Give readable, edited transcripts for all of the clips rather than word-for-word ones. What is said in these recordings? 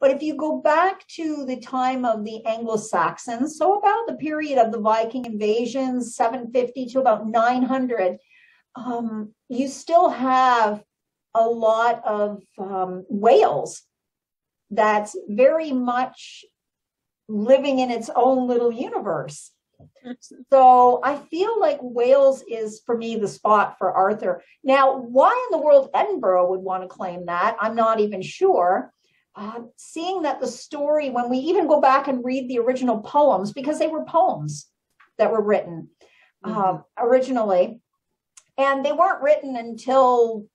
But if you go back to the time of the Anglo-Saxons, so about the period of the Viking invasions, 750 to about 900, you still have a lot of Wales that's very much living in its own little universe. So I feel like Wales is, for me, the spot for Arthur. Now, why in the world Edinburgh would want to claim that, I'm not even sure. Seeing that the story, when we even go back and read the original poems, because they were poems that were written originally, and they weren't written until,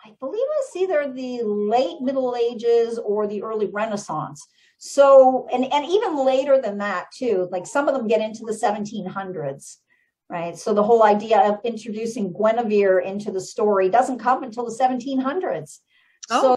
I believe it was either the late Middle Ages or the early Renaissance. So, and even later than that too, like some of them get into the 1700s, right? So the whole idea of introducing Guinevere into the story doesn't come until the 1700s. Oh. So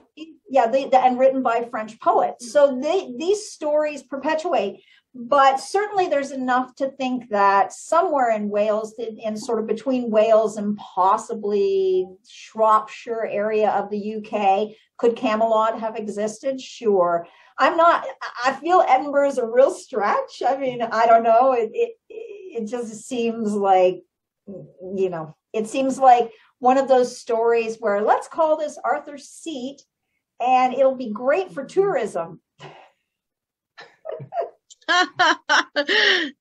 yeah, and written by French poets. So these stories perpetuate, but certainly there's enough to think that somewhere in Wales, in sort of between Wales and possibly Shropshire area of the UK, could Camelot have existed? Sure. I feel Edinburgh is a real stretch. I mean, I don't know. It just seems like, it seems like one of those stories where let's call this Arthur's Seat and it'll be great for tourism.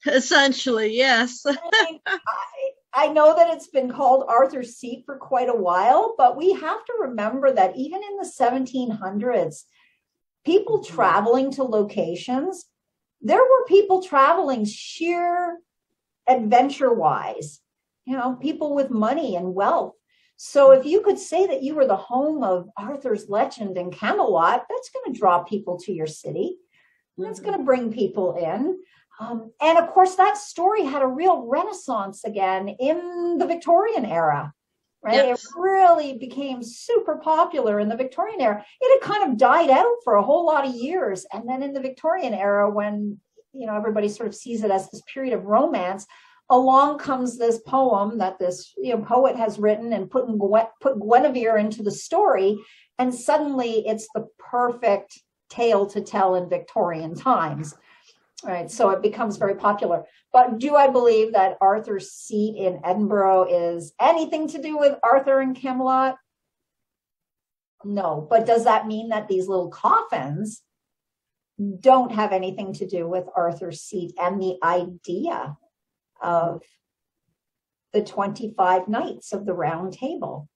Essentially, yes. I know that it's been called Arthur's Seat for quite a while, but we have to remember that even in the 1700s, people traveling to locations, there were people traveling sheer adventure-wise, people with money and wealth. So if you could say that you were the home of Arthur's legend in Camelot, that's going to draw people to your city. That's going to bring people in. And of course, that story had a real renaissance again in the Victorian era, right? Yes. It really became super popular in the Victorian era. It had kind of died out for a whole lot of years. And then in the Victorian era, when, everybody sort of sees it as this period of romance, along comes this poem that this poet has written and put Guinevere into the story. And suddenly it's the perfect tale to tell in Victorian times. Right, so it becomes very popular. But do I believe that Arthur's Seat in Edinburgh is anything to do with Arthur and Camelot? No, but does that mean that these little coffins don't have anything to do with Arthur's Seat and the idea of the 25 knights of the Round Table?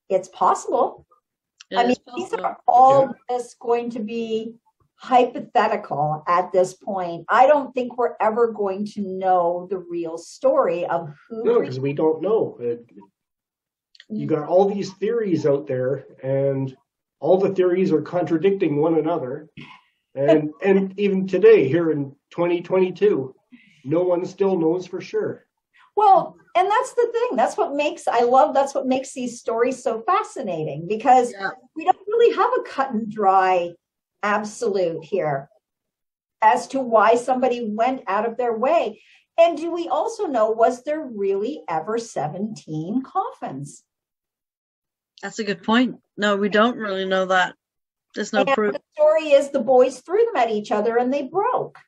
It's possible. These are all just going to be hypothetical at this point. I don't think we're ever going to know the real story of who. No, because we don't know. You got all these theories out there, and all the theories are contradicting one another. And even today, here in 2022, no one still knows for sure. Well, and that's the thing. That's what makes these stories so fascinating, because we don't really have a cut and dry absolute here as to why somebody went out of their way. And do we also know, was there really ever 17 coffins? That's a good point. No, we don't really know that. There's no proof. The story is the boys threw them at each other and they broke.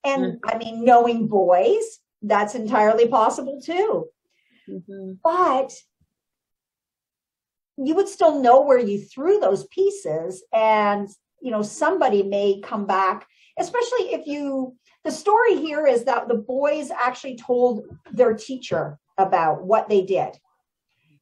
And knowing boys, that's entirely possible too. But you would still know where you threw those pieces, and somebody may come back, especially if the story here is that the boys actually told their teacher about what they did.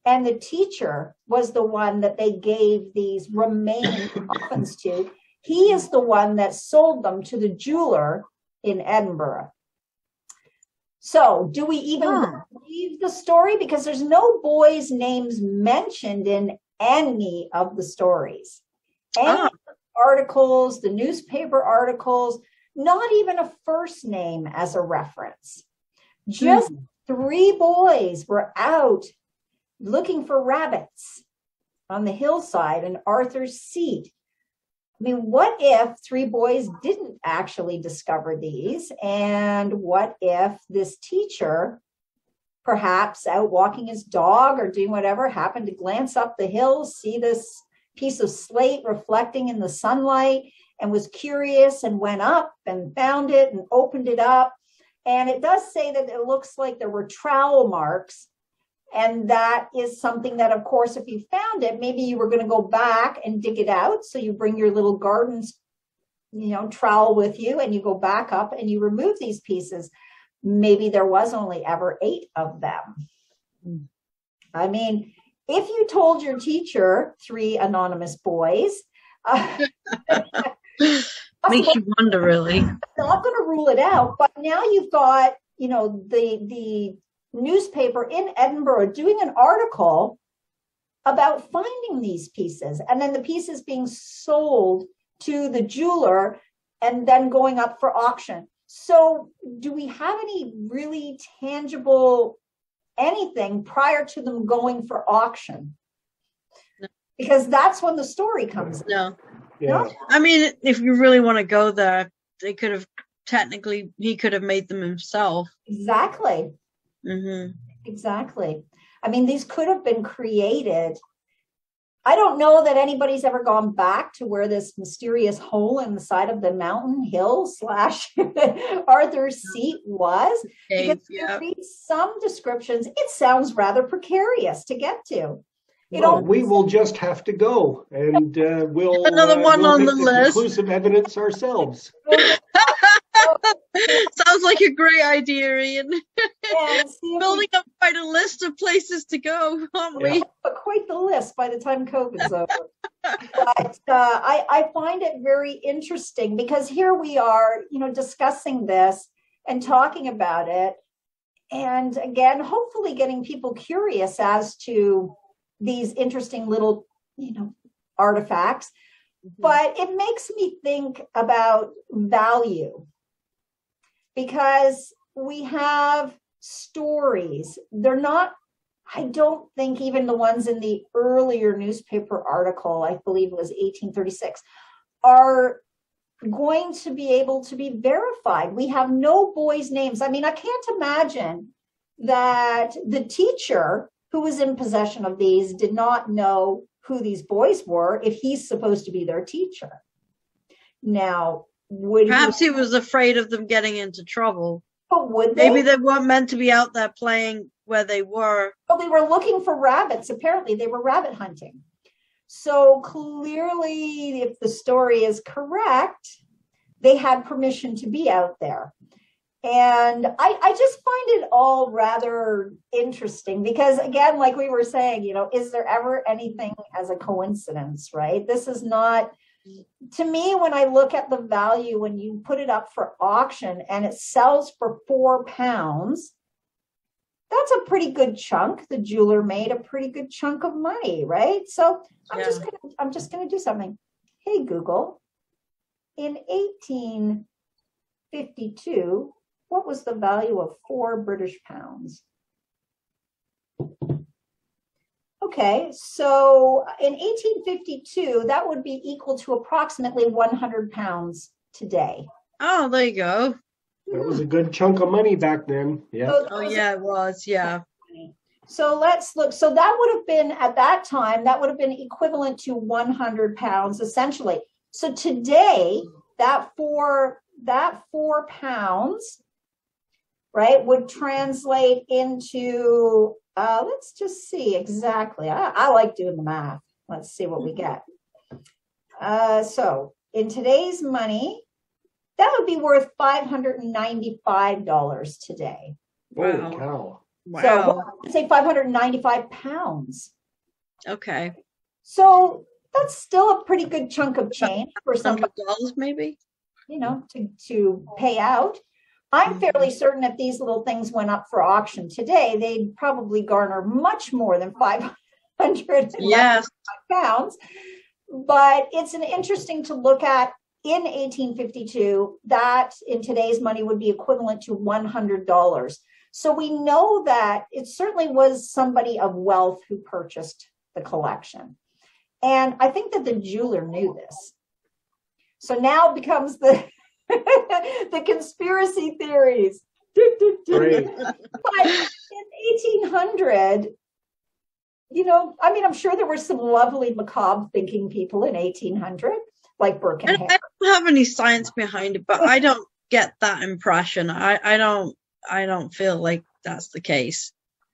And the teacher was the one that they gave these remaining coffins to. He is the one that sold them to the jeweler in Edinburgh. So do we even believe the story? Because there's no boys' names mentioned in any of the stories. Any articles, the newspaper articles, not even a first name as a reference. Just 3 boys were out looking for rabbits on the hillside in Arthur's Seat. I mean, what if 3 boys didn't actually discover these? And what if this teacher, perhaps out walking his dog or doing whatever, happened to glance up the hill, see this piece of slate reflecting in the sunlight and was curious and went up and found it and opened it up. And it does say that it looks like there were trowel marks. And that is something that, of course, if you found it, maybe you were going to go back and dig it out. So you bring your little garden, trowel with you and you go back up and you remove these pieces. Maybe there was only ever 8 of them. I mean, if you told your teacher 3 anonymous boys, makes you wonder, really. I'm not going to rule it out, but now you've got, the newspaper in Edinburgh doing an article about finding these pieces and then the pieces being sold to the jeweler and then going up for auction. So do we have any really tangible anything prior to them going for auction? No. Because that's when the story comes. No. Yeah. No? I mean, if you really want to go there, he could have made them himself. Exactly. Mm-hmm. Exactly. I mean, these could have been created. I don't know that anybody's ever gone back to where this mysterious hole in the side of the mountain hill / Arthur's Seat was. Okay, because if you read some descriptions, it sounds rather precarious to get to. We will just have to go, and we'll another one we'll on make the the list. conclusive evidence ourselves. Sounds like a great idea, Ian. Building We up quite a list of places to go, aren't we? quite the list by the time COVID's over. But I find it very interesting because here we are, discussing this and talking about it. And again, hopefully getting people curious as to these interesting little, artifacts. But it makes me think about value because we have stories. They're not, I don't think even the ones in the earlier newspaper article, I believe it was 1836, are going to be able to be verified. We have no boys' names. I mean, I can't imagine that the teacher who was in possession of these did not know who these boys were if he's supposed to be their teacher. Now, perhaps he was afraid of them getting into trouble. But would they? Maybe they weren't meant to be out there playing where they were. Well, they were looking for rabbits. Apparently, they were rabbit hunting. So clearly, if the story is correct, they had permission to be out there. And I just find it all rather interesting because, again, like we were saying, is there ever anything as a coincidence, right? This is not, to me, when I look at the value, when you put it up for auction and it sells for £4, that's a pretty good chunk. The jeweler made a pretty good chunk of money, right? So I'm just gonna do something. Hey, Google, in 1852, what was the value of 4 British pounds? Okay, so in 1852, that would be equal to approximately 100 pounds today. Oh, there you go. That was a good chunk of money back then. Yeah. Oh, yeah, it was. Yeah. So let's look. So that would have been, at that time, that would have been equivalent to 100 pounds, essentially. So today, that 4 pounds, right, would translate into, let's just see exactly. I like doing the math. Let's see what we get. So in today's money, that would be worth $595 today. Holy cow. Wow. So I'd say 595 pounds. Okay. So that's still a pretty good chunk of change for somebody, $100 maybe? to pay out. I'm fairly certain if these little things went up for auction today, they'd probably garner much more than 500 pounds. But it's an interesting to look at. In 1852, that in today's money would be equivalent to $100. So we know that it certainly was somebody of wealth who purchased the collection. And I think that the jeweler knew this. So now becomes the the conspiracy theories. Great. But in 1800, I mean, I'm sure there were some lovely macabre thinking people in 1800, like Burke and Hare. I don't have any science behind it, but I don't get that impression. I don't feel like that's the case.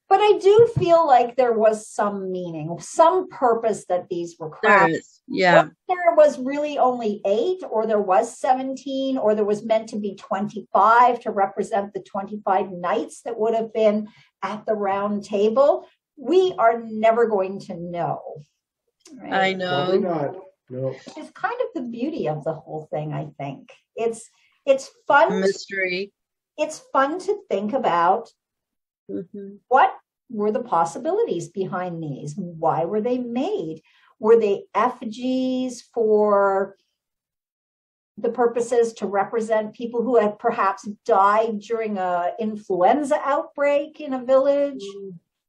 But I do feel like there was some meaning, some purpose that these were crafted. There is, yeah. Whether there was really only 8, or there was 17, or there was meant to be 25 to represent the 25 knights that would have been at the round table, we are never going to know. Right? I know. Probably not. No. It's kind of the beauty of the whole thing, I think. It's fun. Mystery. It's fun to think about. Mm-hmm. What were the possibilities behind these? Why were they made? Were they effigies for the purposes to represent people who had perhaps died during an influenza outbreak in a village?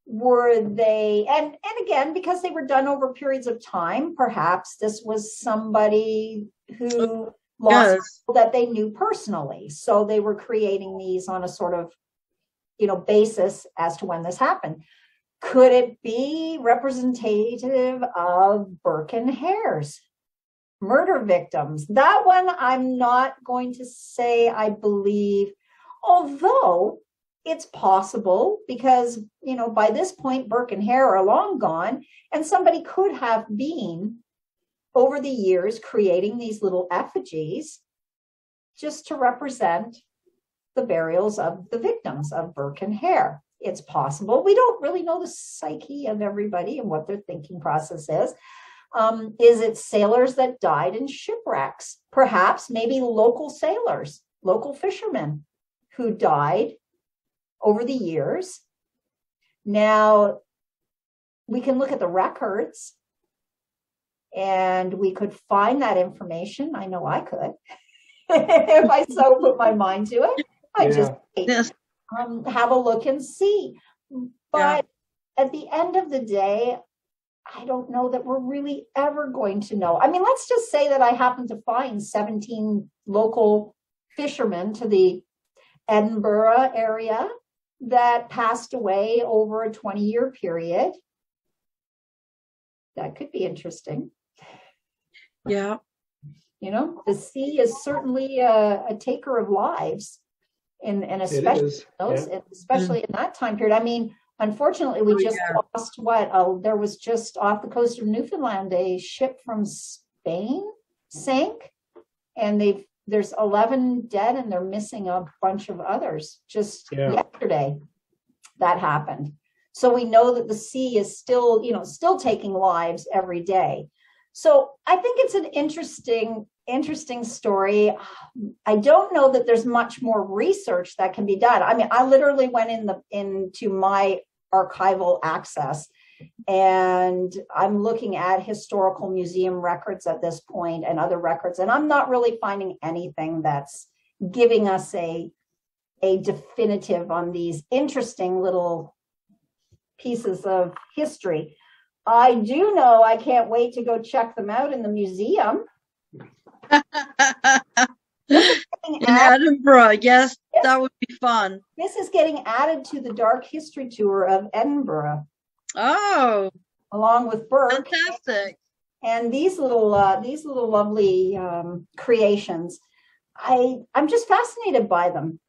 Were they, and again, because they were done over periods of time, perhaps this was somebody who lost people that they knew personally. So they were creating these on a sort of basis as to when this happened. Could it be representative of Burke and Hare's murder victims? That one I'm not going to say I believe, although it's possible because, by this point, Burke and Hare are long gone, and somebody could have been, over the years, creating these little effigies just to represent the burials of the victims of Burke and Hare. It's possible. We don't really know the psyche of everybody and what their thinking process is. Is it sailors that died in shipwrecks? Perhaps, maybe local sailors, local fishermen who died over the years. Now, we can look at the records and we could find that information. I know I could, if I so put my mind to it. I just have a look and see. But at the end of the day, I don't know that we're really ever going to know. I mean, let's just say that I happen to find 17 local fishermen to the Edinburgh area that passed away over a 20-year period. That could be interesting. Yeah. The sea is certainly a taker of lives. And especially in that time period. I mean, unfortunately, we just lost there was just off the coast of Newfoundland, a ship from Spain sank, and there's 11 dead, and they're missing a bunch of others. Just yesterday, that happened. So we know that the sea is still taking lives every day. So I think it's an interesting story. I don't know that there's much more research that can be done. I mean, I literally went into my archival access, and I'm looking at historical museum records at this point and other records, and I'm not really finding anything that's giving us a definitive on these interesting little pieces of history. I do know I can't wait to go check them out in the museum. In Edinburgh, yes, that would be fun. This is getting added to the Dark History Tour of Edinburgh. Oh, along with Burke. Fantastic! And these little lovely creations. I'm just fascinated by them.